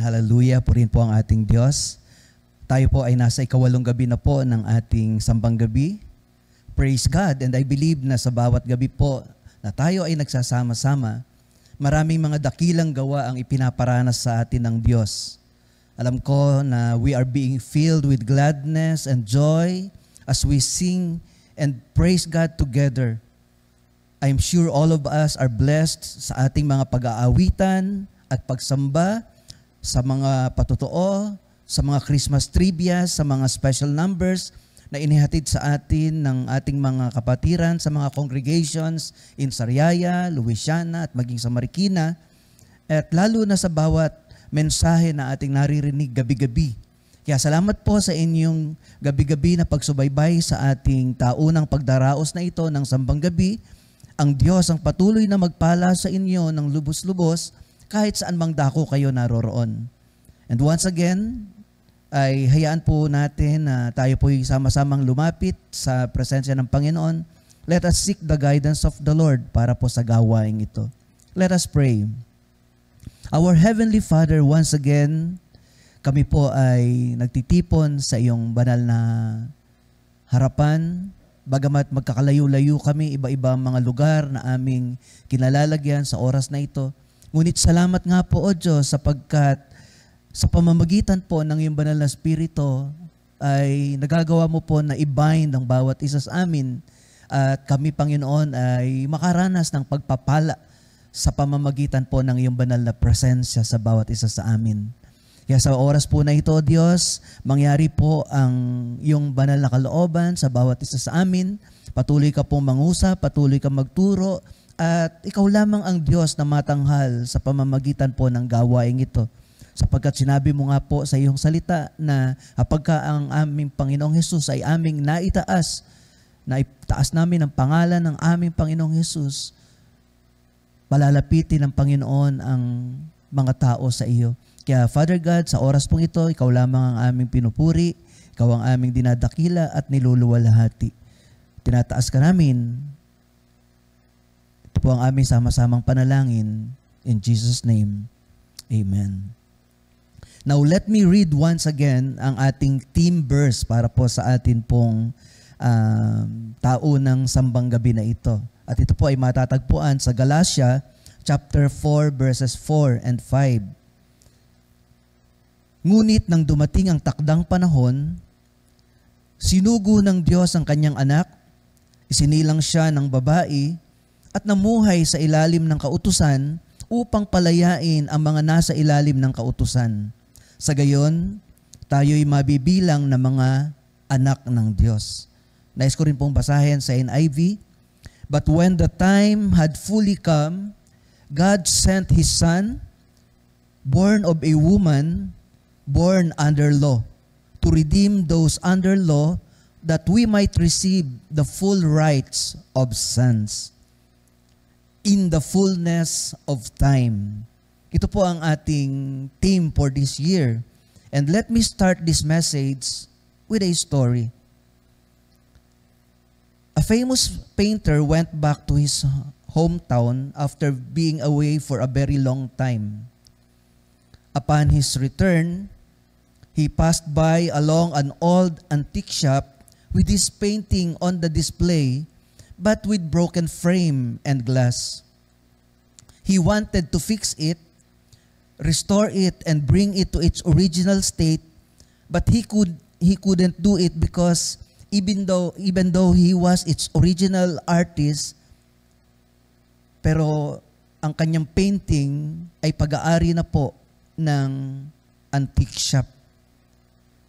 Hallelujah, purihin po ang ating Diyos. Tayo po ay nasa ikawalong gabi na po ng ating sambang gabi. Praise God, and I believe na sa bawat gabi po na tayo ay nagsasama-sama, maraming mga dakilang gawa ang ipinaparanas sa atin ng Diyos. Alam ko na we are being filled with gladness and joy as we sing and praise God together. I'm sure all of us are blessed sa ating mga pag-aawitan at pagsamba, sa mga patotoo, sa mga Christmas trivia, sa mga special numbers na inihatid sa atin ng ating mga kapatiran sa mga congregations in Sariaya, Louisiana at maging sa Marikina, at lalo na sa bawat mensahe na ating naririnig gabi-gabi. Kaya salamat po sa inyong gabi-gabi na pagsubaybay sa ating taunang pagdaraos na ito ng sambang gabi. Ang Diyos ang patuloy na magpala sa inyo ng lubos-lubos kahit saan mang dako kayo naroroon. And once again, ay hayaan po natin na tayo po'y sama-samang lumapit sa presensya ng Panginoon. Let us seek the guidance of the Lord para po sa gawain ito. Let us pray. Our Heavenly Father, once again, kami po ay nagtitipon sa iyong banal na harapan. Bagamat magkakalayo-layo kami, iba-ibang mga lugar na aming kinalalagyan sa oras na ito. Ngunit salamat nga po, O Diyos, sapagkat sa pamamagitan po ng iyong banal na Espiritu ay nagagawa mo po na i-bind ang bawat isa sa amin at kami, Panginoon, ay makaranas ng pagpapala sa pamamagitan po ng iyong banal na presensya sa bawat isa sa amin. Kaya sa oras po na ito, Diyos, mangyari po ang iyong banal na kalooban sa bawat isa sa amin. Patuloy ka pong mangusap, patuloy ka magturo, at ikaw lamang ang Diyos na matanghal sa pamamagitan po ng gawaing ito. Sapagkat sinabi mo nga po sa iyong salita na kapag ang aming Panginoong Hesus ay aming naitaas, na itaas namin ang pangalan ng aming Panginoong Hesus, palalapitin ng Panginoon ang mga tao sa iyo. Kaya Father God, sa oras pong ito, ikaw lamang ang aming pinupuri, ikaw ang aming dinadakila at niluluwalhati. Tinataas ka namin. Ito po ang aming sama-samang panalangin. In Jesus' name, Amen. Now, let me read once again ang ating theme verse para po sa atin pong taunang sambang gabi na ito. At ito po ay matatagpuan sa Galatia chapter 4 verses 4 and 5. Ngunit nang dumating ang takdang panahon, sinugo ng Diyos ang kanyang anak, isinilang siya ng babae, at namuhay sa ilalim ng kautusan upang palayain ang mga nasa ilalim ng kautusan. Sa gayon, tayo'y mabibilang na mga anak ng Diyos. Nais ko rin pong basahin sa NIV. But when the time had fully come, God sent His Son, born of a woman, born under law, to redeem those under law, that we might receive the full rights of sons. In the fullness of time. Ito po ang ating theme for this year. And let me start this message with a story. A famous painter went back to his hometown after being away for a very long time. Upon his return, he passed by along an old antique shop with his painting on the display, but with broken frame and glass. He wanted to fix it, restore it, and bring it to its original state, but he couldn't do it because even though he was its original artist, pero ang kanyang painting ay pag-aari na po ng antique shop.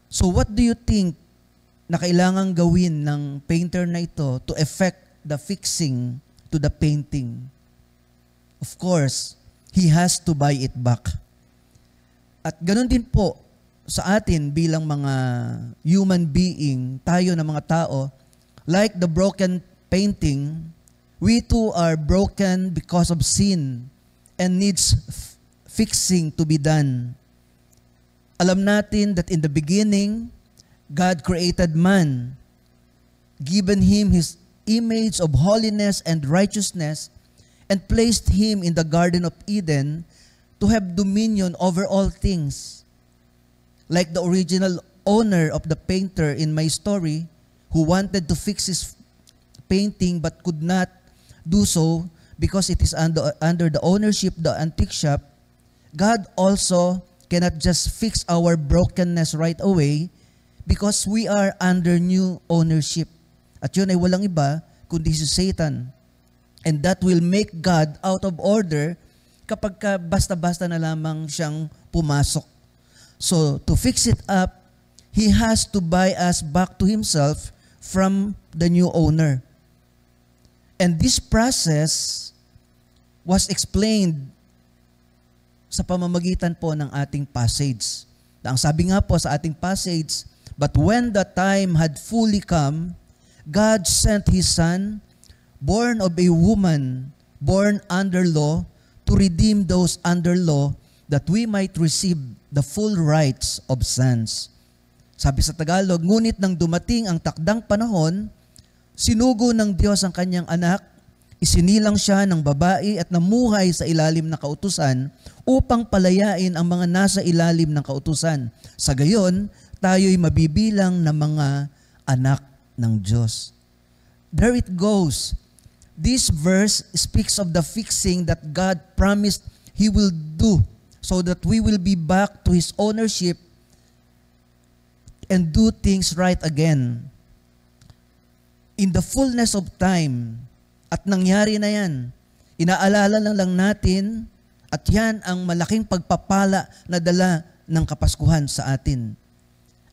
So what do you think na kailangang gawin ng painter na ito to effect the fixing to the painting? Of course, he has to buy it back. At ganun din po sa atin bilang mga human being, tayo na mga tao, like the broken painting, we too are broken because of sin and needs fixing to be done. Alam natin that in the beginning, God created man, given him his image of holiness and righteousness, and placed him in the Garden of Eden to have dominion over all things. Like the original owner of the painter in my story, who wanted to fix his painting but could not do so because it is under the ownership of the antique shop, God also cannot just fix our brokenness right away because we are under new ownership. At yun ay walang iba kundi si Satan. And that will make God out of order kapag ka basta-basta na lamang siyang pumasok. So, to fix it up, He has to buy us back to Himself from the new owner. And this process was explained sa pamamagitan po ng ating passage. Ang sabi nga po sa ating passage, but when the time had fully come, God sent His Son, born of a woman, born under law, to redeem those under law, that we might receive the full rights of sons. Sabi sa Tagalog, ngunit nang dumating ang takdang panahon, sinugo ng Diyos ang kanyang anak, isinilang siya ng babae at namuhay sa ilalim ng kautusan upang palayain ang mga nasa ilalim ng kautusan. Sa gayon, tayo'y mabibilang na mga anak ng Diyos. There it goes. This verse speaks of the fixing that God promised He will do so that we will be back to His ownership and do things right again. In the fullness of time, at nangyari na yan, inaalala lang natin, at yan ang malaking pagpapala na dala ng Kapaskuhan sa atin.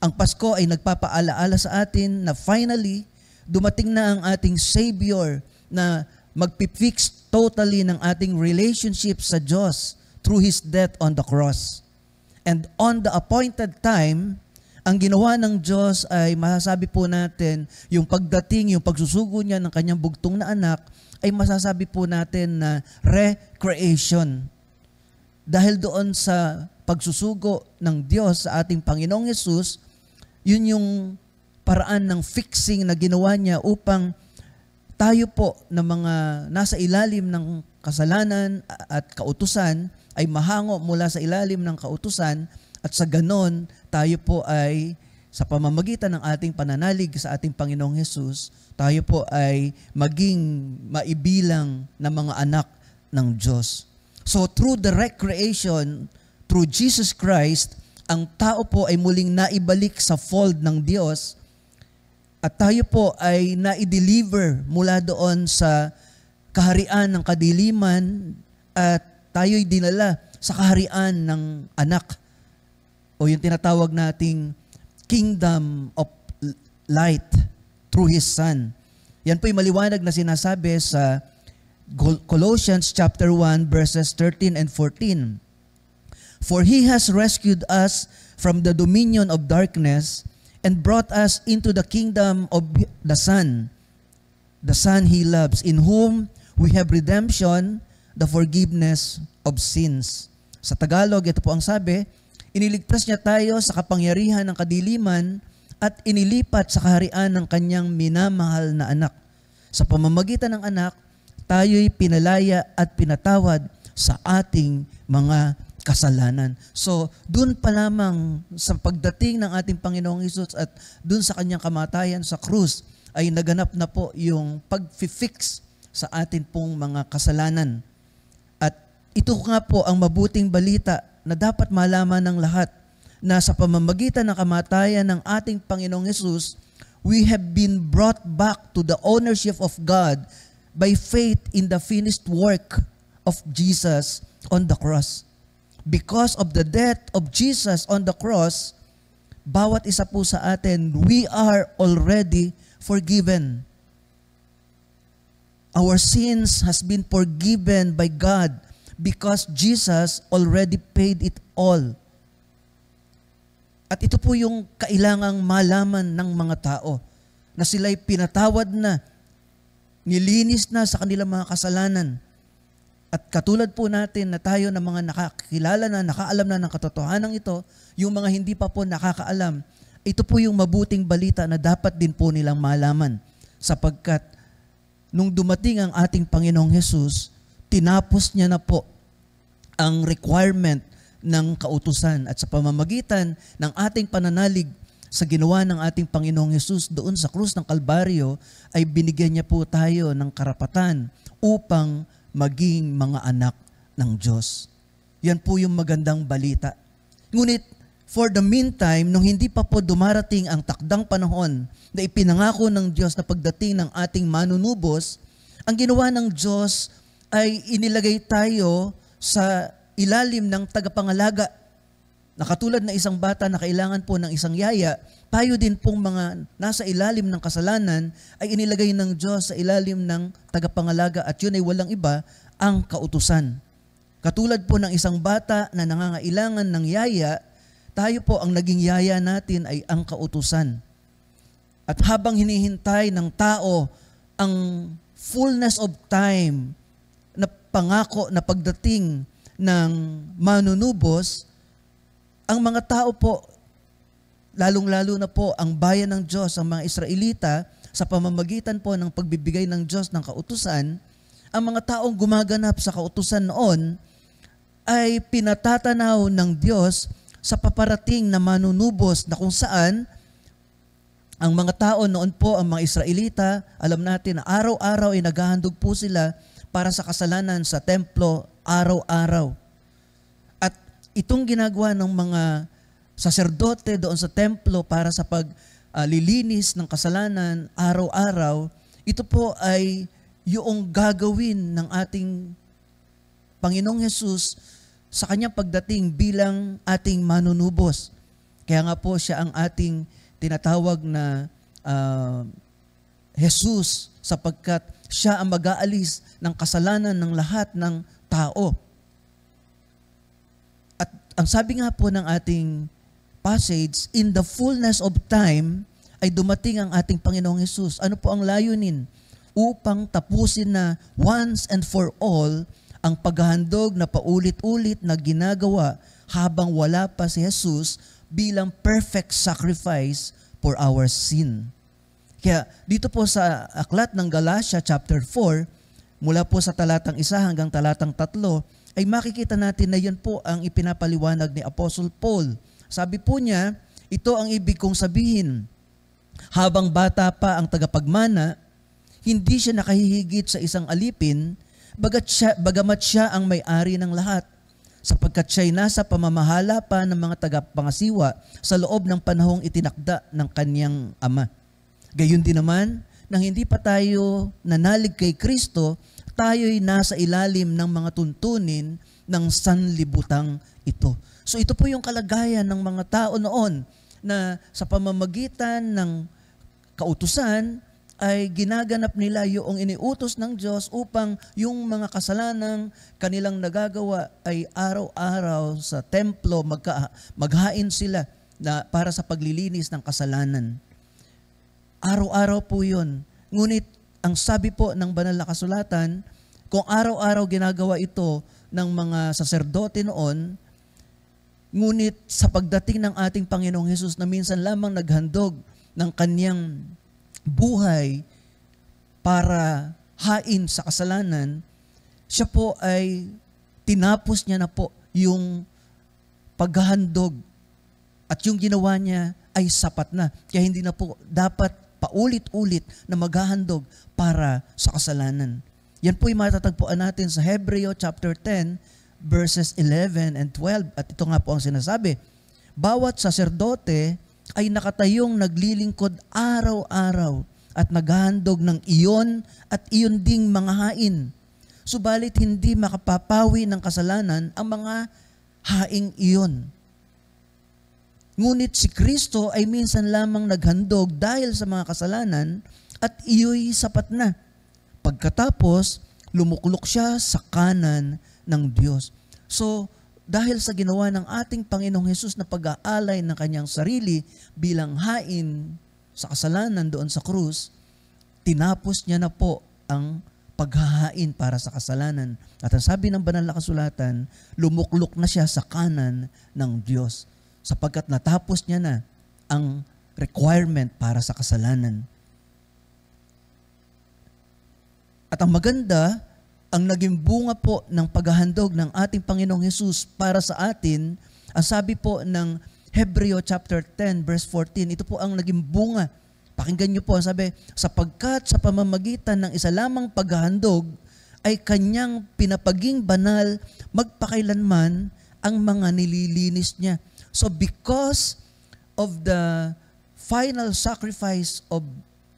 Ang Pasko ay nagpapaalaala sa atin na finally, dumating na ang ating Savior na magpifix totally ng ating relationship sa Diyos through His death on the cross. And on the appointed time, ang ginawa ng Diyos ay masasabi po natin, yung pagdating, yung pagsusugo niya ng kanyang bugtong na anak, ay masasabi po natin na recreation. Dahil doon sa pagsusugo ng Diyos sa ating Panginoong Yesus, yun yung paraan ng fixing na ginawa niya upang tayo po na mga nasa ilalim ng kasalanan at kautusan ay mahango mula sa ilalim ng kautusan at sa ganon tayo po ay sa pamamagitan ng ating pananalig sa ating Panginoong Hesus, tayo po ay maging maibilang na mga anak ng Diyos. So through the recreation, through Jesus Christ, ang tao po ay muling naibalik sa fold ng Diyos at tayo po ay na-deliver mula doon sa kaharian ng kadiliman at tayo'y dinala sa kaharian ng anak o yung tinatawag nating kingdom of light through His Son. Yan po'y maliwanag na sinasabi sa Colossians chapter 1 verses 13 and 14. For He has rescued us from the dominion of darkness and brought us into the kingdom of the Son He loves, in whom we have redemption, the forgiveness of sins. Sa Tagalog, ito po ang sabi, iniligtas niya tayo sa kapangyarihan ng kadiliman at inilipat sa kaharian ng kanyang minamahal na anak. Sa pamamagitan ng anak, tayo'y pinalaya at pinatawad sa ating mga kasalanan. So, dun pa lamang sa pagdating ng ating Panginoong Hesus at dun sa kanyang kamatayan sa krus, ay naganap na po yung pag-fix sa atin pong mga kasalanan. At ito nga po ang mabuting balita na dapat malaman ng lahat na sa pamamagitan ng kamatayan ng ating Panginoong Hesus, we have been brought back to the ownership of God by faith in the finished work of Jesus on the cross. Because of the death of Jesus on the cross, bawat isa po sa atin, we are already forgiven. Our sins has been forgiven by God because Jesus already paid it all. At ito po yung kailangang malaman ng mga tao na sila'y pinatawad na, nilinis na sa kanilang mga kasalanan. At katulad po natin na tayo na mga nakakilala na, nakaalam na ng katotohanan ito, yung mga hindi pa po nakakaalam, ito po yung mabuting balita na dapat din po nilang malaman. Sapagkat nung dumating ang ating Panginoong Hesus, tinapos niya na po ang requirement ng kautusan at sa pamamagitan ng ating pananalig sa ginawa ng ating Panginoong Hesus doon sa krus ng Kalbaryo ay binigyan niya po tayo ng karapatan upang maging mga anak ng Diyos. Yan po yung magandang balita. Ngunit for the meantime, nung hindi pa po dumarating ang takdang panahon na ipinangako ng Diyos na pagdating ng ating manunubos, ang ginawa ng Diyos ay inilagay tayo sa ilalim ng tagapangalaga. Na katulad na isang bata na kailangan po ng isang yaya, tayo din pong mga nasa ilalim ng kasalanan ay inilagay ng Diyos sa ilalim ng tagapangalaga at yun ay walang iba, ang kautusan. Katulad po ng isang bata na nangangailangan ng yaya, tayo po ang naging yaya natin ay ang kautusan. At habang hinihintay ng tao ang fullness of time na pangako na pagdating ng manunubos, ang mga tao po, lalong-lalo na po ang bayan ng Diyos, ang mga Israelita, sa pamamagitan po ng pagbibigay ng Diyos ng kautusan, ang mga taong gumaganap sa kautusan noon ay pinatatanaw ng Diyos sa paparating na manunubos na kung saan ang mga tao noon po, ang mga Israelita, alam natin na araw-araw ay naghahandog po sila para sa kasalanan sa templo araw-araw. At itong ginagawa ng mga saserdote doon sa templo para sa paglilinis ng kasalanan araw-araw, ito po ay yung gagawin ng ating Panginoong Hesus sa kanyang pagdating bilang ating manunubos. Kaya nga po siya ang ating tinatawag na Hesus sapagkat siya ang mag-aalis ng kasalanan ng lahat ng tao. At ang sabi nga po ng ating passage, in the fullness of time ay dumating ang ating Panginoong Hesus. Ano po ang layunin? Upang tapusin na once and for all ang paghahandog na paulit-ulit na ginagawa habang wala pa si Jesus bilang perfect sacrifice for our sin. Kaya dito po sa aklat ng Galatia chapter 4, mula po sa talatang 1 hanggang talatang 3, ay makikita natin na yan po ang ipinapaliwanag ni Apostle Paul. Sabi po niya, ito ang ibig kong sabihin. Habang bata pa ang tagapagmana, hindi siya nakahihigit sa isang alipin, bagamat siya ang may-ari ng lahat, sapagkat siya'y nasa pamamahala pa ng mga tagapangasiwa sa loob ng panahong itinakda ng kanyang ama. Gayon din naman, nang hindi pa tayo nanalig kay Kristo, tayo'y nasa ilalim ng mga tuntunin ng sanlibutang ito. So ito po yung kalagayan ng mga tao noon na sa pamamagitan ng kautusan ay ginaganap nila yung iniutos ng Diyos upang yung mga kasalanang kanilang nagagawa ay araw-araw sa templo maghain sila na para sa paglilinis ng kasalanan. Araw-araw po yun. Ngunit ang sabi po ng banal na kasulatan, kung araw-araw ginagawa ito ng mga saserdote noon, ngunit sa pagdating ng ating Panginoong Hesus na minsan lamang naghandog ng kanyang buhay para hain sa kasalanan, siya po ay tinapos niya na po yung paghahandog at yung ginawa niya ay sapat na. Kaya hindi na po dapat paulit-ulit na maghahandog para sa kasalanan. Yan po yung matatagpuan natin sa Hebreo chapter 10 verses 11 and 12. At ito nga po ang sinasabi, bawat saserdote ay nakatayong naglilingkod araw-araw at naghahandog ng iyon at iyon ding mga hain. Subalit hindi makapapawi ng kasalanan ang mga haing iyon. Ngunit si Kristo ay minsan lamang naghandog dahil sa mga kasalanan at iyo'y sapat na. Pagkatapos, lumuklok siya sa kanan ng Diyos. So, dahil sa ginawa ng ating Panginoong Hesus na pag-aalay ng kanyang sarili bilang hain sa kasalanan doon sa krus, tinapos niya na po ang paghahain para sa kasalanan. At ang sabi ng banal na kasulatan, lumuklok na siya sa kanan ng Diyos sapagkat natapos niya na ang requirement para sa kasalanan. At ang maganda, ang naging bunga po ng paghahandog ng ating Panginoong Hesus para sa atin, ang sabi po ng Hebreo chapter 10 verse 14, ito po ang naging bunga. Pakinggan niyo po, sabi, sapagkat sa pamamagitan ng isa lamang paghahandog ay kanyang pinapaging banal magpakailanman ang mga nililinis niya. So because of the final sacrifice of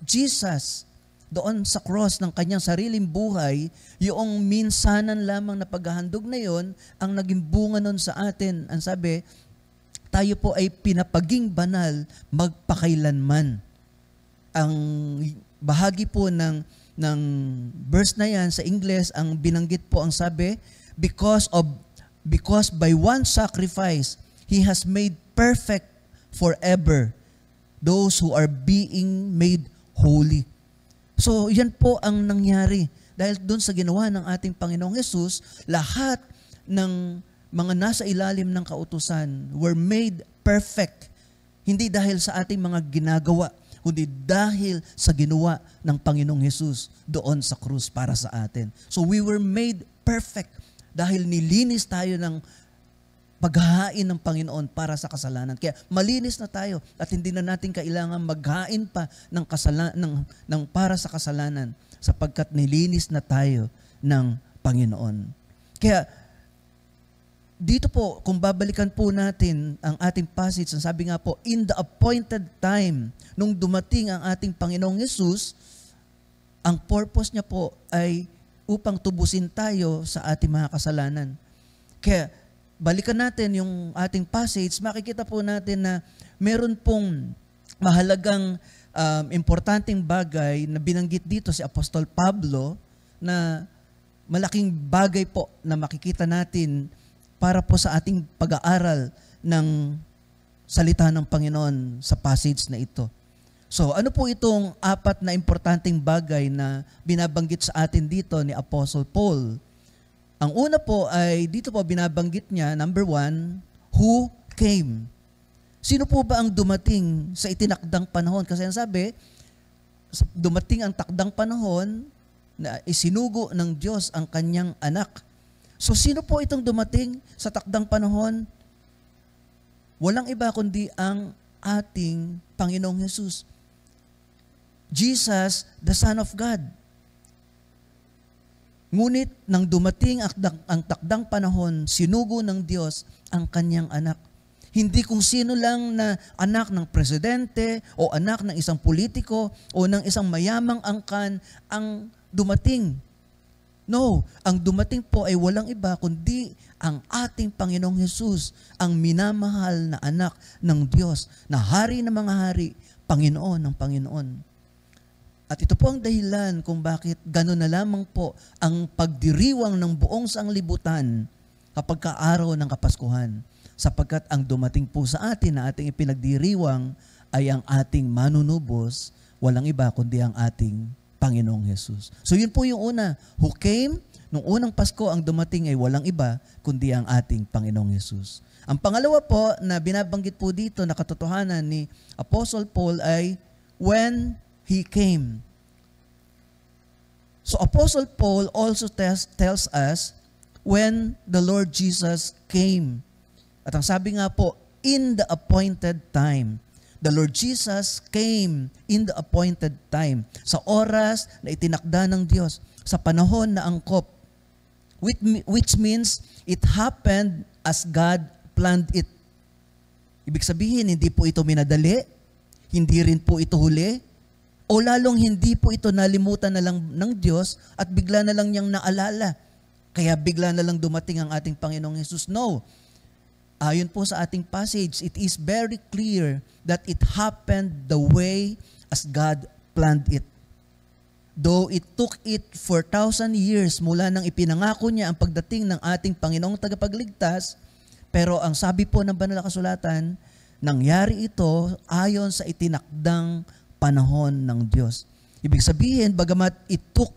Jesus doon sa cross ng kanyang sariling buhay, yung minsanan lamang na paghahandog na yon ang naging bunga nun sa atin. Ang sabi, tayo po ay pinapaging banal magpakailanman. Ang bahagi po ng verse na yan sa Ingles, ang binanggit po ang sabi, because by one sacrifice, He has made perfect forever those who are being made holy. So, yan po ang nangyari. Dahil doon sa ginawa ng ating Panginoong Hesus, lahat ng mga nasa ilalim ng kautusan were made perfect. Hindi dahil sa ating mga ginagawa, kundi dahil sa ginawa ng Panginoong Hesus doon sa krus para sa atin. So we were made perfect dahil nilinis tayo ng paghahain ng Panginoon para sa kasalanan. Kaya malinis na tayo at hindi na natin kailangan maghain pa ng para sa kasalanan sapagkat nilinis na tayo ng Panginoon. Kaya dito po, kung babalikan po natin ang ating passage, ang sabi nga po, in the appointed time, nung dumating ang ating Panginoong Hesus, ang purpose niya po ay upang tubusin tayo sa ating mga kasalanan. Kaya, balikan natin yung ating passage, makikita po natin na meron pong mahalagang importanteng bagay na binanggit dito si Apostol Pablo na malaking bagay po na makikita natin para po sa ating pag-aaral ng salita ng Panginoon sa passage na ito. So, ano po itong apat na importanteng bagay na binabanggit sa atin dito ni Apostle Paul? Ang una po ay, dito po binabanggit niya, number 1, who came? Sino po ba ang dumating sa itinakdang panahon? Kasi ang sabi, dumating ang takdang panahon na isinugo ng Diyos ang kanyang anak. So, sino po itong dumating sa takdang panahon? Walang iba kundi ang ating Panginoong Hesus. Jesus, the Son of God. Ngunit, nang dumating ang takdang panahon, sinugo ng Diyos ang kanyang anak. Hindi kung sino lang na anak ng presidente o anak ng isang politiko o ng isang mayamang angkan ang dumating. No, ang dumating po ay walang iba kundi ang ating Panginoong Hesus, ang minamahal na anak ng Diyos, na hari ng mga hari, Panginoon ng Panginoon. At ito po ang dahilan kung bakit gano'n na lamang po ang pagdiriwang ng buong sanglibutan kapag kaaraw ng Kapaskuhan. Sapagkat ang dumating po sa atin na ating ipinagdiriwang ay ang ating manunubos, walang iba kundi ang ating Panginoong Hesus. So yun po yung una, who came, nung unang Pasko ang dumating ay walang iba kundi ang ating Panginoong Hesus. Ang pangalawa po na binabanggit po dito na katotohanan ni Apostle Paul ay when He came. So Apostle Paul also tells us when the Lord Jesus came. At ang sabi nga po, in the appointed time. The Lord Jesus came in the appointed time, sa oras na itinakda ng Diyos, sa panahon na angkop, which means it happened as God planned it. Ibig sabihin, hindi po ito minadali, hindi rin po ito huli, o lalong hindi po ito nalimutan na lang ng Diyos at bigla na lang niyang naalala. Kaya bigla na lang dumating ang ating Panginoong Hesus. No. Ayon po sa ating passage, it is very clear that it happened the way as God planned it. Though it took it 4,000 years mula nang ipinangako niya ang pagdating ng ating Panginoong tagapagligtas, pero ang sabi po ng Banal na Kasulatan, nangyari ito ayon sa itinakdang panahon ng Diyos. Ibig sabihin, bagamat it took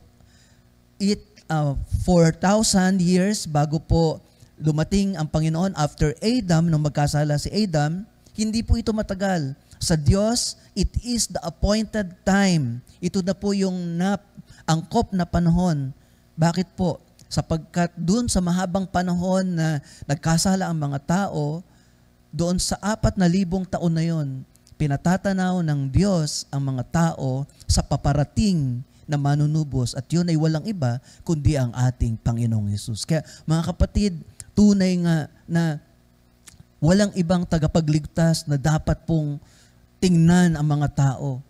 it 4,000 years bago po dumating ang Panginoon after Adam, nung magkasala si Adam, hindi po ito matagal. Sa Diyos, it is the appointed time. Ito na po yung angkop na panahon. Bakit po? sapagkat doon sa mahabang panahon na nagkasala ang mga tao, doon sa 4,000 taon na yon, pinatatanaw ng Diyos ang mga tao sa paparating na manunubos, at yun ay walang iba kundi ang ating Panginoong Hesus. Kaya mga kapatid, tunay nga na walang ibang tagapagligtas na dapat pong tingnan ang mga tao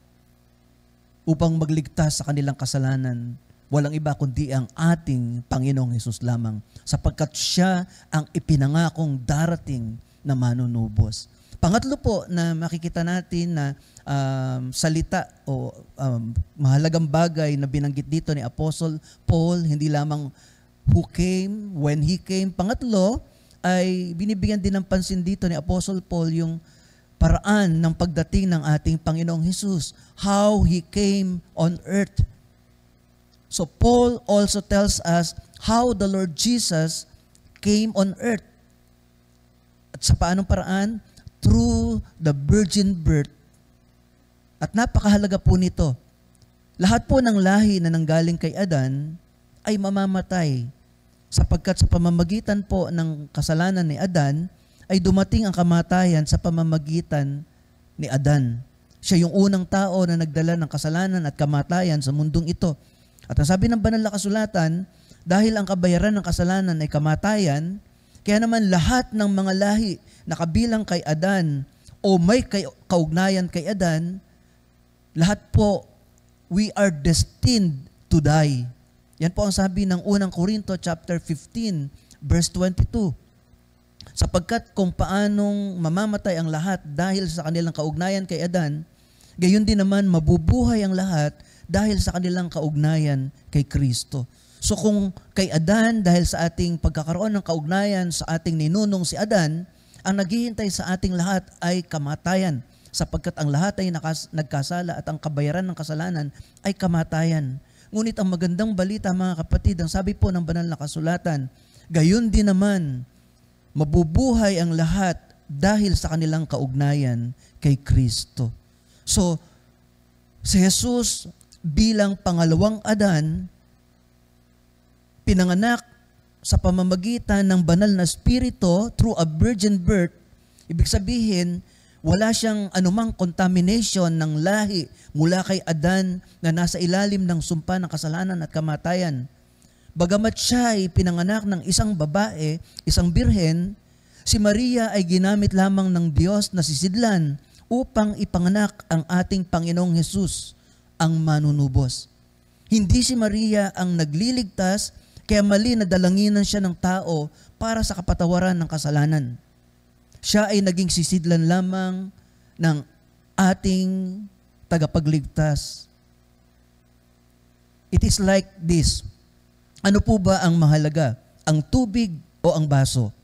upang magligtas sa kanilang kasalanan. Walang iba kundi ang ating Panginoong Hesus lamang, sapagkat siya ang ipinangakong darating na manunubos. Pangatlo po na makikita natin na salita o mahalagang bagay na binanggit dito ni Apostle Paul, hindi lamang who came, when he came. Pangatlo ay binibigyan din ng pansin dito ni Apostle Paul yung paraan ng pagdating ng ating Panginoong Hesus, how he came on earth. So Paul also tells us how the Lord Jesus came on earth. At sa paanong paraan? Through the virgin birth. At napakahalaga po nito. Lahat po ng lahi na nanggaling kay Adan ay mamamatay, sapagkat sa pamamagitan po ng kasalanan ni Adan ay dumating ang kamatayan sa pamamagitan ni Adan. Siya yung unang tao na nagdala ng kasalanan at kamatayan sa mundong ito. At ang sabi ng banal na kasulatan, dahil ang kabayaran ng kasalanan ay kamatayan, kaya naman lahat ng mga lahi na kabilang kay Adan o may kaugnayan kay Adan, lahat po, we are destined to die. Yan po ang sabi ng unang Korinto chapter 15, verse 22. Sapagkat kung paanong mamamatay ang lahat dahil sa kanilang kaugnayan kay Adan, gayon din naman mabubuhay ang lahat dahil sa kanilang kaugnayan kay Kristo. So kung kay Adan, dahil sa ating pagkakaroon ng kaugnayan sa ating ninunong si Adan, ang naghihintay sa ating lahat ay kamatayan, sapagkat ang lahat ay nagkasala at ang kabayaran ng kasalanan ay kamatayan. Ngunit ang magandang balita, mga kapatid, ang sabi po ng banal na kasulatan, gayon din naman, mabubuhay ang lahat dahil sa kanilang kaugnayan kay Kristo. So, si Jesus bilang pangalawang Adan, pinanganak sa pamamagitan ng banal na Espiritu through a virgin birth. Ibig sabihin, wala siyang anumang contamination ng lahi mula kay Adan na nasa ilalim ng sumpa ng kasalanan at kamatayan. Bagamat siya ay pinanganak ng isang babae, isang birhen, si Maria ay ginamit lamang ng Diyos na sisidlan upang ipanganak ang ating Panginoong Hesus, ang manunubos. Hindi si Maria ang nagliligtas, kaya mali na dalanginan siya ng tao para sa kapatawaran ng kasalanan. Siya ay naging sisidlan lamang ng ating tagapagligtas. It is like this. Ano po ba ang mahalaga? Ang tubig o ang baso?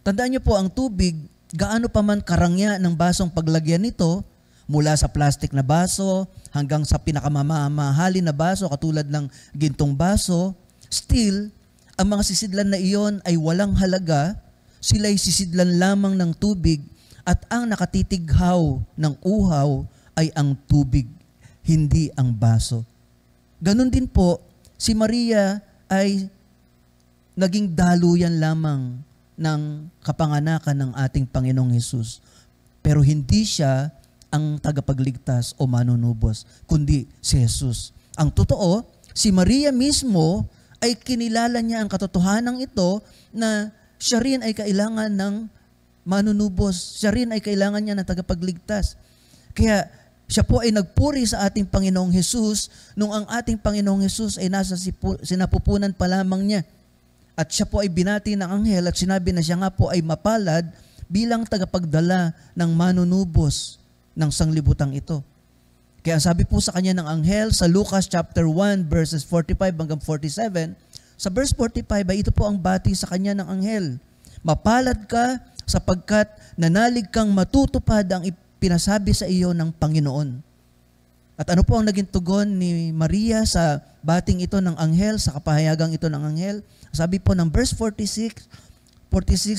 Tandaan niyo po, ang tubig, gaano pa man karangya ng basong paglagyan nito, mula sa plastic na baso hanggang sa pinakamamahalin na baso katulad ng gintong baso, still, ang mga sisidlan na iyon ay walang halaga. Sila'y sisidlan lamang ng tubig at ang nakatitighaw ng uhaw ay ang tubig, hindi ang baso. Ganon din po, si Maria ay naging daluyan lamang ng kapanganakan ng ating Panginoong Hesus. Pero hindi siya ang tagapagligtas o manunubos, kundi si Jesus. Ang totoo, si Maria mismo ay kinilala niya ang katotohanan ito na siya rin ay kailangan ng manunubos. Siya rin ay kailangan niya ng tagapagligtas. Kaya siya po ay nagpuri sa ating Panginoong Hesus nung ang ating Panginoong Hesus ay nasa sinapupunan pa lamang niya. At siya po ay binati ng anghel at sinabi na siya nga po ay mapalad bilang tagapagdala ng manunubos ng sanglibutang ito. Kaya sabi po sa kanya ng anghel sa Lucas chapter 1 verses 45 hanggang 47, sa verse 45 ay ito po ang bati sa kanya ng anghel. Mapalad ka sapagkat nanalig kang matutupad ang ipinasabi sa iyo ng Panginoon. At ano po ang naging tugon ni Maria sa bating ito ng anghel, sa kapahayagang ito ng anghel? Sabi po ng verse 46,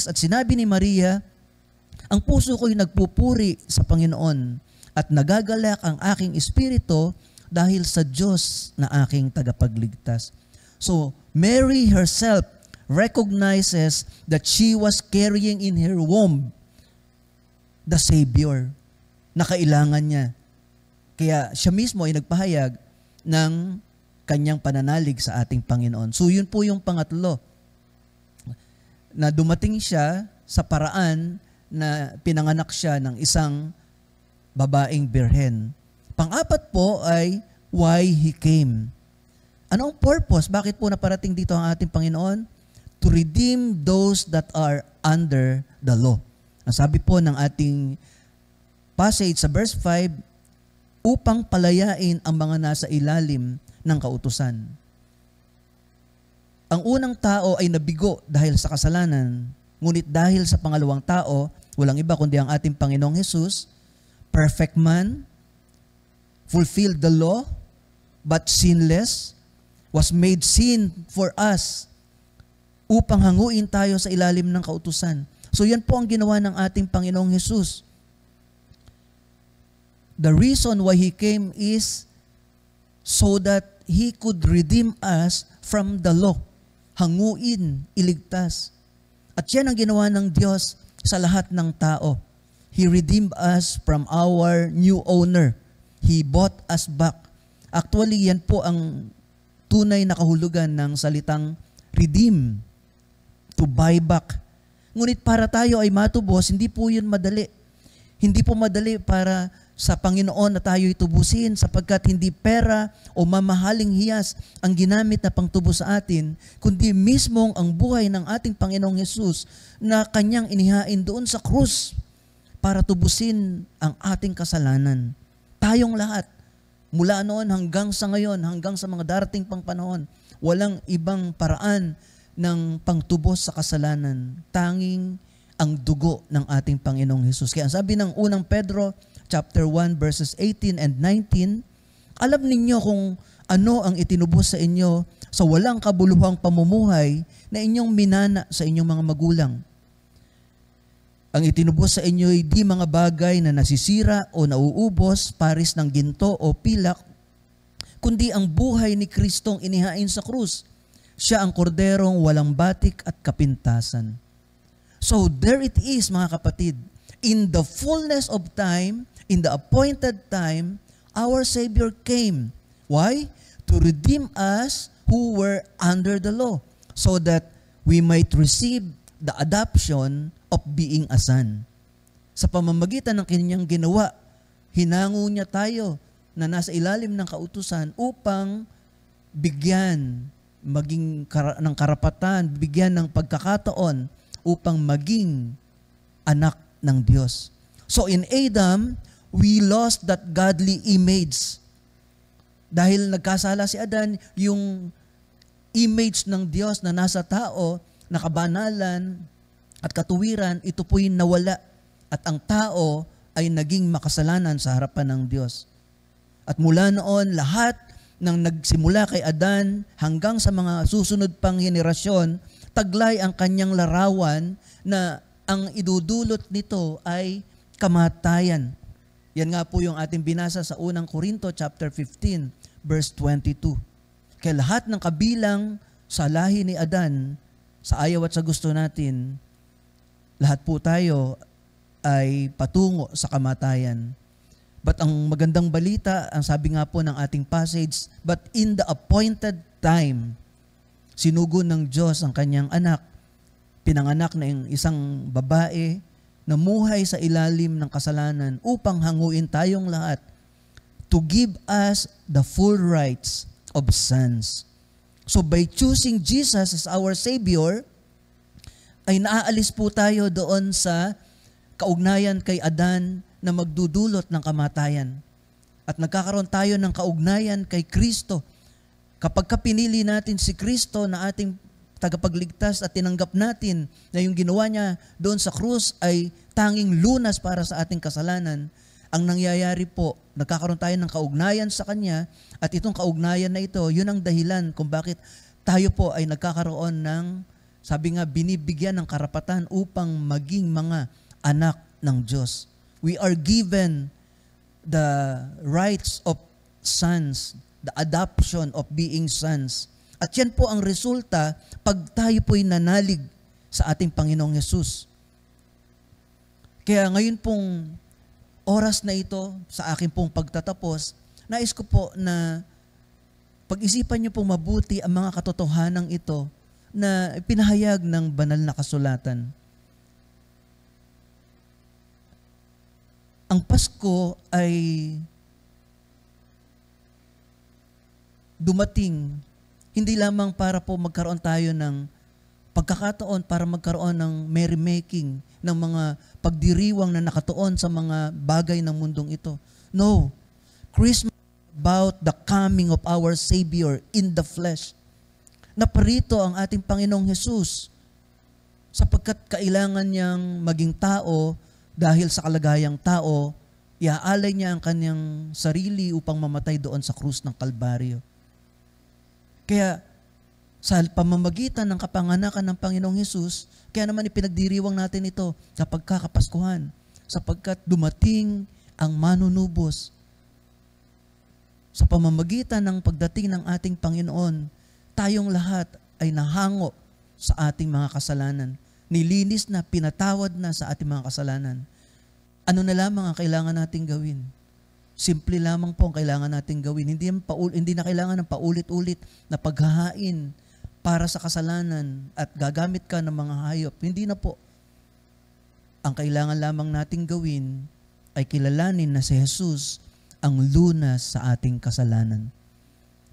at sinabi ni Maria, ang puso ko'y nagpupuri sa Panginoon at nagagalak ang aking espiritu dahil sa Diyos na aking tagapagligtas. So, Mary herself recognizes that she was carrying in her womb the Savior na kailangan niya. Kaya siya mismo ay nagpahayag ng kanyang pananalig sa ating Panginoon. So yun po yung pangatlo, na dumating siya sa paraan na pinanganak siya ng isang babaeng birhen. Pang-apat po ay why He came. Ano ang purpose? Bakit po naparating dito ang ating Panginoon? To redeem those that are under the law. Ang sabi po ng ating passage sa verse 5, upang palayain ang mga nasa ilalim ng kautusan. Ang unang tao ay nabigo dahil sa kasalanan, ngunit dahil sa pangalawang tao, walang iba kundi ang ating Panginoong Hesus, perfect man, fulfilled the law, but sinless, was made sin for us, upang hanguin tayo sa ilalim ng kautusan. So yan po ang ginawa ng ating Panginoong Hesus. The reason why He came is so that He could redeem us from the law. Hanguin, iligtas. At yan ang ginawa ng Diyos sa lahat ng tao. He redeemed us from our new owner. He bought us back. Actually, yan po ang tunay na kahulugan ng salitang redeem, to buy back. Ngunit para tayo ay matubos, hindi po yun madali. Hindi po madali para sa Panginoon na tayo'y tubusin, sapagkat hindi pera o mamahaling hiyas ang ginamit na pangtubos sa atin, kundi mismong ang buhay ng ating Panginoong Hesus na kanyang inihain doon sa krus para tubusin ang ating kasalanan. Tayong lahat, mula noon hanggang sa ngayon, hanggang sa mga darating pang panahon, walang ibang paraan ng pangtubos sa kasalanan. Tanging ang dugo ng ating Panginoong Hesus. Kaya sabi ng unang Pedro, chapter 1, verses 18 and 19, alam ninyo kung ano ang itinubos sa inyo sa walang kabuluhang pamumuhay na inyong minana sa inyong mga magulang. Ang itinubos sa inyo ay di mga bagay na nasisira o nauubos, paris ng ginto o pilak, kundi ang buhay ni Kristong inihain sa krus. Siya ang korderong walang batik at kapintasan. So there it is, mga kapatid. In the fullness of time, in the appointed time, our Savior came. Why? To redeem us who were under the law, so that we might receive the adoption of being a son. Sa pamamagitan ng kanyang ginawa, hinango niya tayo na nasa ilalim ng kautusan upang bigyan ng karapatan, bigyan ng pagkakataon upang maging anak ng Diyos. So in Adam, we lost that godly image. Dahil nagkasala si Adan, yung image ng Diyos na nasa tao, na kabanalan at katuwiran, ito po'y nawala. At ang tao ay naging makasalanan sa harapan ng Diyos. At mula noon, lahat ng nagsimula kay Adan hanggang sa mga susunod pang henerasyon, taglay ang kanyang larawan na ang idudulot nito ay kamatayan. Yan nga po yung ating binasa sa unang Korinto chapter 15 verse 22. Kaya lahat ng kabilang sa lahi ni Adan, sa ayaw at sa gusto natin, lahat po tayo ay patungo sa kamatayan. But ang magandang balita, ang sabi nga po ng ating passage, but in the appointed time, sinugo ng Diyos ang kanyang anak, pinanganak na isang babae, namuhay sa ilalim ng kasalanan upang hanguin tayong lahat to give us the full rights of sons. So by choosing Jesus as our Savior, ay naaalis po tayo doon sa kaugnayan kay Adan na magdudulot ng kamatayan. At nagkakaroon tayo ng kaugnayan kay Kristo. Kapag pinili natin si Kristo na ating tagapagligtas at tinanggap natin na yung ginawa niya doon sa krus ay tanging lunas para sa ating kasalanan, ang nangyayari po, nagkakaroon tayo ng kaugnayan sa Kanya, at itong kaugnayan na ito, yun ang dahilan kung bakit tayo po ay nagkakaroon ng, sabi nga, binibigyan ng karapatan upang maging mga anak ng Diyos. We are given the rights of sons, the adoption of being sons. At yan po ang resulta pag tayo po'y nanalig sa ating Panginoong Hesus. Kaya ngayon pong oras na ito, sa aking pong pagtatapos, nais ko po na pag-isipan niyo pong mabuti ang mga katotohanan ito na pinahayag ng banal na kasulatan. Ang Pasko ay dumating hindi lamang para po magkaroon tayo ng pagkakataon para magkaroon ng merrymaking, ng mga pagdiriwang na nakatuon sa mga bagay ng mundong ito. No. Christmas is about the coming of our Savior in the flesh. Naparito ang ating Panginoong Hesus sapagkat kailangan niyang maging tao dahil sa kalagayang tao, iaalay niya ang kanyang sarili upang mamatay doon sa krus ng Kalbaryo. Kaya sa pamamagitan ng kapanganakan ng Panginoong Hesus, kaya naman ipinagdiriwang natin ito sa pagkakapaskuhan, sapagkat dumating ang manunubos. Sa pamamagitan ng pagdating ng ating Panginoon, tayong lahat ay nahango sa ating mga kasalanan. Nilinis na, pinatawad na sa ating mga kasalanan. Ano na lamang ang kailangan nating gawin? Simple lamang po ang kailangan nating gawin. Hindi na kailangan ng paulit-ulit na paghahain para sa kasalanan at gagamit ka ng mga hayop. Hindi na po. Ang kailangan lamang nating gawin ay kilalanin na si Jesus ang lunas sa ating kasalanan.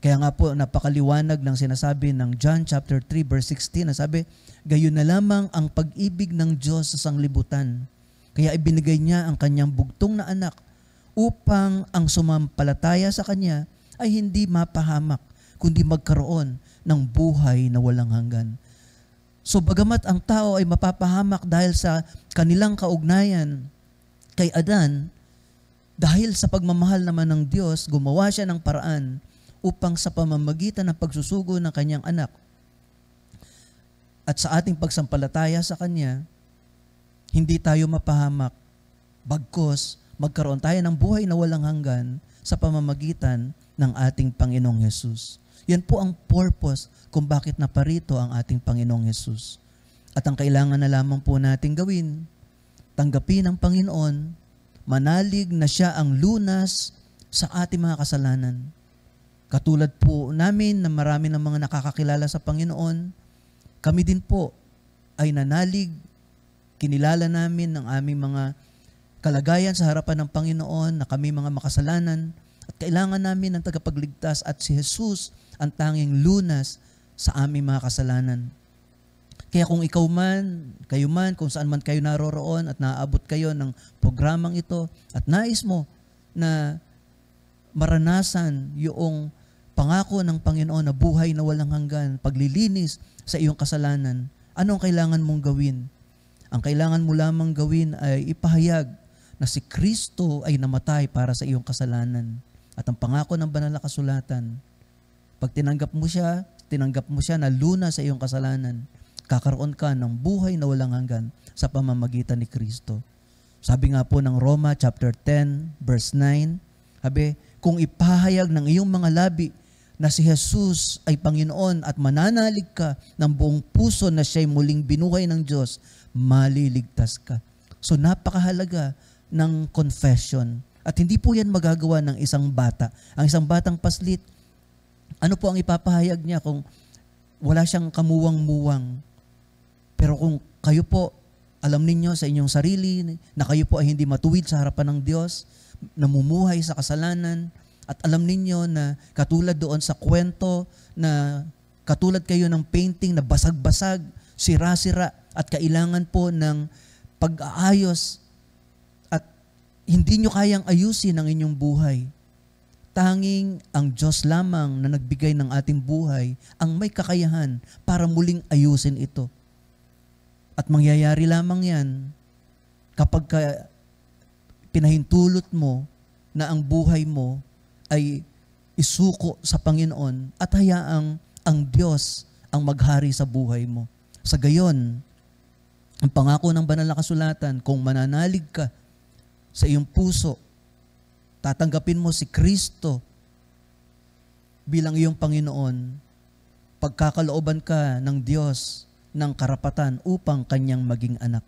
Kaya nga po, napakaliwanag ng sinasabi ng John chapter 3 verse 16 na sabi, gayon na lamang ang pag-ibig ng Diyos sa sanglibutan. Kaya ibinigay niya ang kanyang bugtong na anak upang ang sumampalataya sa Kanya ay hindi mapahamak, kundi magkaroon ng buhay na walang hanggan. So bagamat ang tao ay mapapahamak dahil sa kanilang kaugnayan kay Adan, dahil sa pagmamahal naman ng Diyos, gumawa siya ng paraan upang sa pamamagitan ng pagsusugo ng Kanyang anak at sa ating pagsampalataya sa Kanya, hindi tayo mapahamak, bagkus magkaroon tayo ng buhay na walang hanggan sa pamamagitan ng ating Panginoong Hesus. Yan po ang purpose kung bakit naparito ang ating Panginoong Hesus. At ang kailangan na lamang po natin gawin, tanggapin ang Panginoon, manalig na siya ang lunas sa ating mga kasalanan. Katulad po namin na marami ng mga nakakakilala sa Panginoon, kami din po ay nanalig, kinilala namin ng aming mga kalagayan sa harapan ng Panginoon na kami mga makasalanan at kailangan namin ng tagapagligtas at si Jesus ang tanging lunas sa aming mga kasalanan. Kaya kung ikaw man, kayo man, kung saan man kayo naroroon at naaabot kayo ng programang ito at nais mo na maranasan yung pangako ng Panginoon na buhay na walang hanggan, paglilinis sa iyong kasalanan, anong kailangan mong gawin? Ang kailangan mo lamang gawin ay ipahayag na si Kristo ay namatay para sa iyong kasalanan. At ang pangako ng banal na kasulatan, pag tinanggap mo siya na luna sa iyong kasalanan, kakaroon ka ng buhay na walang hanggan sa pamamagitan ni Kristo. Sabi nga po ng Roma chapter 10 verse 9, sabi, kung ipahayag ng iyong mga labi na si Jesus ay Panginoon at mananalig ka ng buong puso na siya'y muling binuhay ng Diyos, maliligtas ka. So napakahalaga ng confession. At hindi po yan magagawa ng isang bata. Ang isang batang paslit, ano po ang ipapahayag niya kung wala siyang kamuwang-muwang? Pero kung kayo po, alam ninyo sa inyong sarili na kayo po ay hindi matuwid sa harapan ng Diyos, namumuhay sa kasalanan, at alam ninyo na katulad doon sa kwento na katulad kayo ng painting na basag-basag, sira-sira, at kailangan po ng pag-aayos at hindi nyo kayang ayusin ang inyong buhay. Tanging ang Diyos lamang na nagbigay ng ating buhay ang may kakayahan para muling ayusin ito. At mangyayari lamang yan kapag pinahintulot mo na ang buhay mo ay isuko sa Panginoon at hayaang ang Diyos ang maghari sa buhay mo. Sa gayon, ang pangako ng banal na kasulatan, kung mananalig ka sa iyong puso, tatanggapin mo si Kristo bilang iyong Panginoon, pagkakalooban ka ng Diyos ng karapatan upang kanyang maging anak.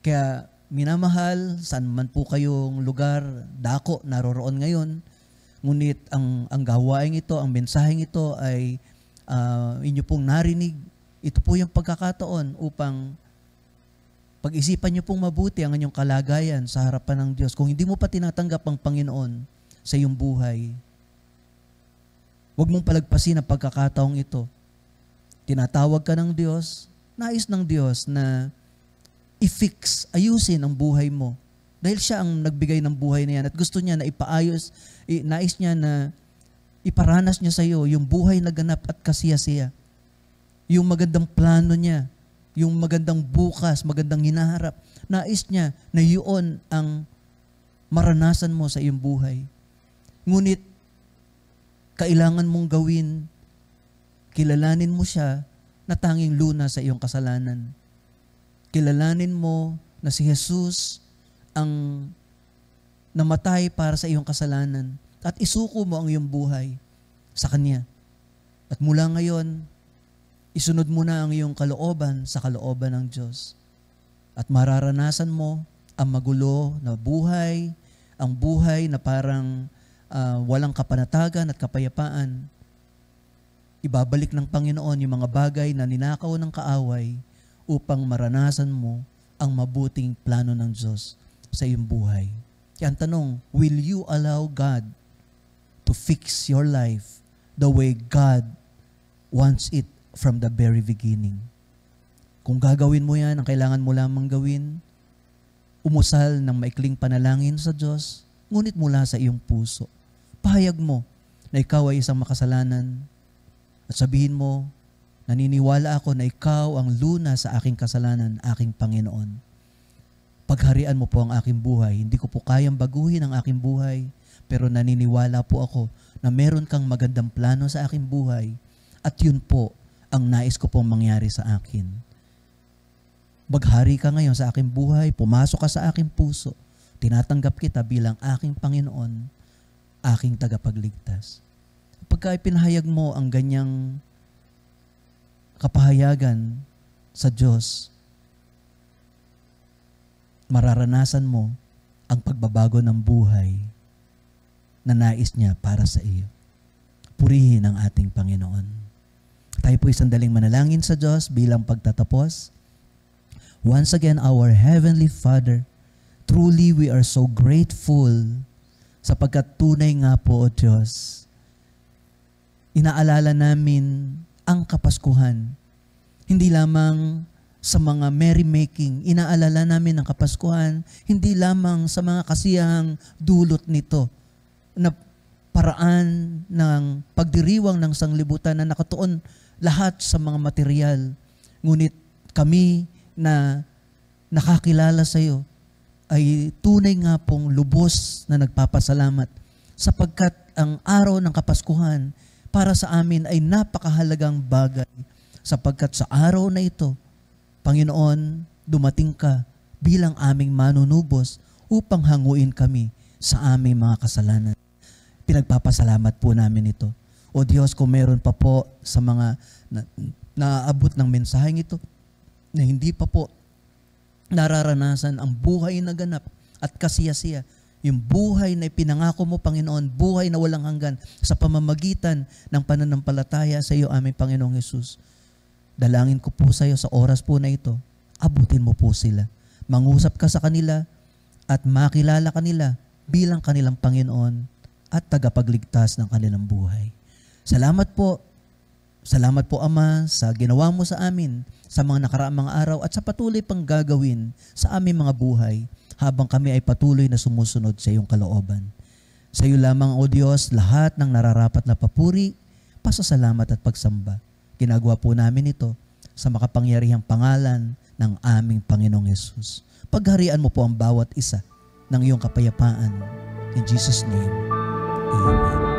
Kaya minamahal, saan man po kayong lugar, dako, naroroon ngayon, ngunit ang gawaing ito, ang mensaheng ito ay inyo pong narinig. Ito po yung pagkakataon upang pag-isipan niyo pong mabuti ang inyong kalagayan sa harapan ng Diyos. Kung hindi mo pa tinatanggap ang Panginoon sa iyong buhay, huwag mong palagpasin ang pagkakataong ito. Tinatawag ka ng Diyos, nais ng Diyos na i-fix, ayusin ang buhay mo. Dahil siya ang nagbigay ng buhay na yan at gusto niya na ipaayos, nais niya na iparanas niya sa iyo yung buhay na ganap at kasiyasiya. Yung magandang plano niya, yung magandang bukas, magandang hinaharap. Nais niya na yun ang maranasan mo sa iyong buhay. Ngunit, kailangan mong gawin, kilalanin mo siya na tanging luna sa iyong kasalanan. Kilalanin mo na si Jesus ang namatay para sa iyong kasalanan at isuko mo ang iyong buhay sa Kanya. At mula ngayon, isunod mo na ang iyong kalooban sa kalooban ng Diyos. At mararanasan mo ang magulo na buhay, ang buhay na parang walang kapanatagan at kapayapaan. Ibabalik ng Panginoon yung mga bagay na ninakaw ng kaaway upang maranasan mo ang mabuting plano ng Diyos sa iyong buhay. Kaya ang tanong, will you allow God to fix your life the way God wants it from the very beginning? Kung gagawin mo yan, ang kailangan mo lamang gawin, umusal ng maikling panalangin sa Diyos, ngunit mula sa iyong puso. Pahayag mo na ikaw ay isang makasalanan at sabihin mo, naniniwala ako na ikaw ang luna sa aking kasalanan, aking Panginoon. Pagharian mo po ang aking buhay. Hindi ko po kayang baguhin ang aking buhay, pero naniniwala po ako na meron kang magandang plano sa aking buhay at yun po ang nais ko pong mangyari sa akin. Maghari ka ngayon sa aking buhay, pumasok ka sa aking puso, tinatanggap kita bilang aking Panginoon, aking tagapagligtas. Pagka ipinahayag mo ang ganyang kapahayagan sa Diyos, mararanasan mo ang pagbabago ng buhay na nais niya para sa iyo. Purihin ang ating Panginoon. Tayo po'y sandaling manalangin sa Diyos bilang pagtatapos. Once again, our Heavenly Father, truly we are so grateful sapagkat tunay nga po, O Diyos, inaalala namin ang Kapaskuhan. Hindi lamang sa mga merrymaking, inaalala namin ang Kapaskuhan, hindi lamang sa mga kasiyahang dulot nito na paraan ng pagdiriwang ng sanglibutan na nakatuon lahat sa mga material. Ngunit kami na nakakilala sa iyo ay tunay nga pong lubos na nagpapasalamat sapagkat ang araw ng Kapaskuhan para sa amin ay napakahalagang bagay sapagkat sa araw na ito, Panginoon, dumating ka bilang aming manunubos upang hanguin kami sa aming mga kasalanan. Pinagpapasalamat po namin ito. O Diyos, kung meron pa po sa mga naaabot ng mensaheng ito, na hindi pa po nararanasan ang buhay na ganap at kasiyasiya, yung buhay na ipinangako mo, Panginoon, buhay na walang hanggan sa pamamagitan ng pananampalataya sa iyo, aming Panginoong Hesus. Dalangin ko po sa iyo sa oras po na ito, abutin mo po sila. Mangusap ka sa kanila at makilala kanila bilang kanilang Panginoon at tagapagligtas ng kanilang buhay. Salamat po, Ama, sa ginawa mo sa amin sa mga nakaraang mga araw at sa patuloy pang gagawin sa aming mga buhay habang kami ay patuloy na sumusunod sa iyong kalooban. Sa iyo lamang, O Diyos, lahat ng nararapat na papuri, pasasalamat at pagsamba. Ginagawa po namin ito sa makapangyarihang pangalan ng aming Panginoong Hesus. Pagharian mo po ang bawat isa ng iyong kapayapaan. In Jesus' name, Amen.